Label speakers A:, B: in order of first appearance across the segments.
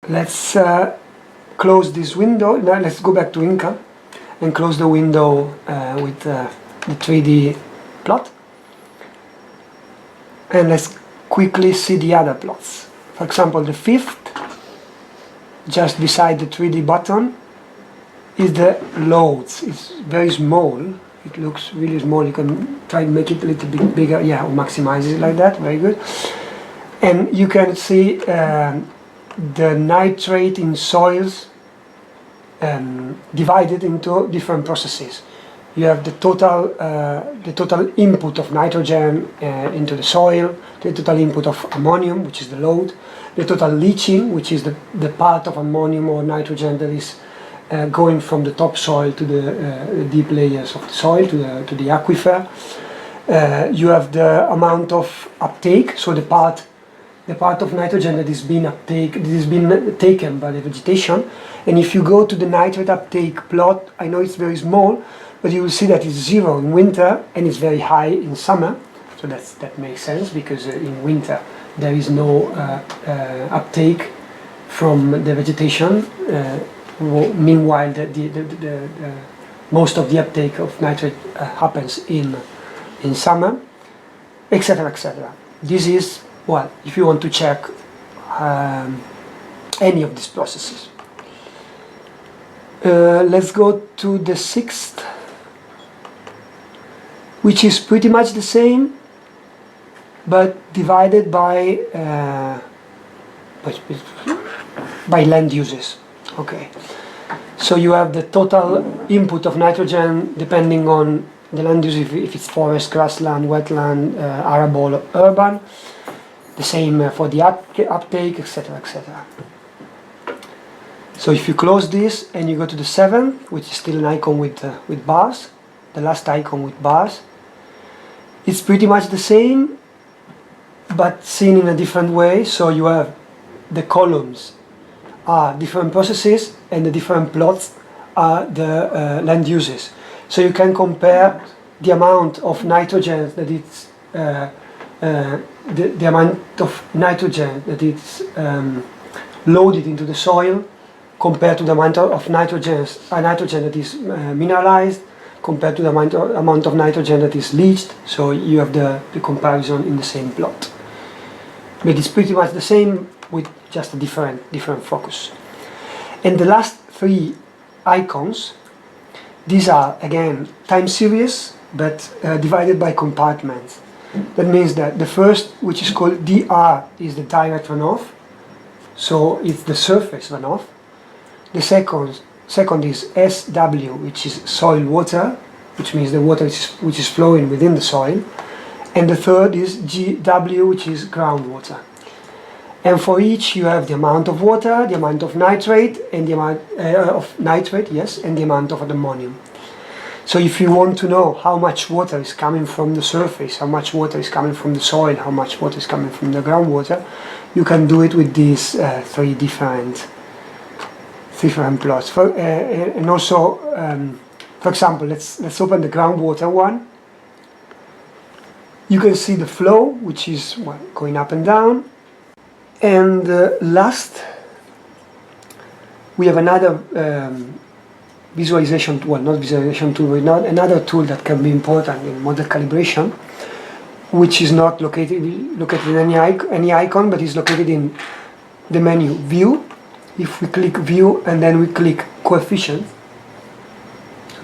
A: Let's close this window. Now let's go back to Inca and close the window with the 3D plot. And let's quickly see the other plots. For example, the fifth, just beside the 3D button, is the loads. It's very small. It looks really small. You can try to make it a little bit bigger. Yeah, or maximize it like that. Very good. And you can see the nitrate in soils divided into different processes. You have the total input of nitrogen into the soil, the total input of ammonium, which is the load, the total leaching, which is the part of ammonium or nitrogen that is going from the topsoil to the deep layers of the soil, to the aquifer. You have the amount of uptake, so the part of nitrogen that is being taken by the vegetation. And if you go to the nitrate uptake plot, I know it's very small, but you will see that it's 0 in winter and it's very high in summer. So that makes sense, because in winter there is no uptake from the vegetation. Meanwhile, most of the uptake of nitrate happens in summer, etc., etc. This is, well, if you want to check any of these processes. Let's go to the sixth, which is pretty much the same, but divided by land uses. Okay, so you have the total input of nitrogen depending on the land use, if it's forest, grassland, wetland, arable, or urban. The same for the uptake, etc., etc. So if you close this and you go to the 7th, which is still an icon with bars, the last icon with bars, it's pretty much the same, but seen in a different way. So you have the columns are different processes, and the different plots are the land uses. So you can compare the amount of nitrogen that it's the amount of nitrogen that it's loaded into the soil, compared to the amount of nitrogen that is mineralized, compared to the amount of nitrogen that is leached. So you have the comparison in the same plot. But it's pretty much the same, with just a different focus. And the last 3 icons, these are again time series, but divided by compartments. That means that the first, which is called DR, is the direct runoff, so it's the surface runoff. The second is SW, which is soil water, which means the water which is flowing within the soil. And the third is GW, which is groundwater. And for each you have the amount of water, the amount of nitrate, and the amount of nitrate, yes, and the amount of ammonium. So if you want to know how much water is coming from the surface, how much water is coming from the soil, how much water is coming from the groundwater, you can do it with these 3 different plots. And also, for example, let's open the groundwater one. You can see the flow, which is going up and down. And last, we have another visualization tool, not visualization tool, but another tool that can be important in model calibration, which is not located in any icon, but is located in the menu View. If we click View and then we click Coefficient,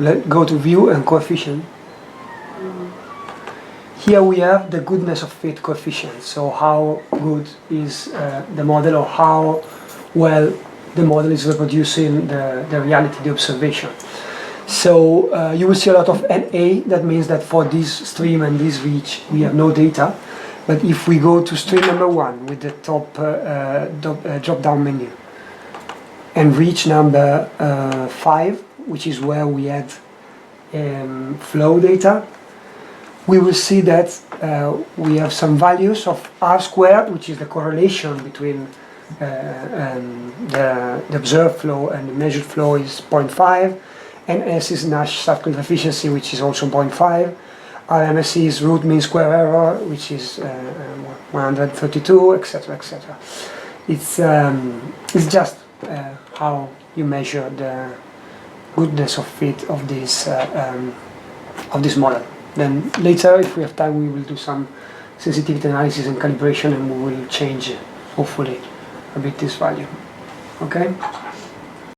A: let's go to View and Coefficient. Here we have the goodness of fit coefficient, so how good is the model, or how well the model is reproducing the reality, the observation. So you will see a lot of NA. That means that for this stream and this reach we have no data. But if we go to stream number 1 with the top drop-down menu, and reach number 5, which is where we had flow data, we will see that we have some values of R squared, which is the correlation between the observed flow and the measured flow, is 0.5, and S is Nash subcritical efficiency, which is also 0.5. RMSE is root mean square error, which is 132, etc., etc. it's just how you measure the goodness of fit of this model. Then later, if we have time, we will do some sensitivity analysis and calibration, and we will change, hopefully, a bit this value. Okay?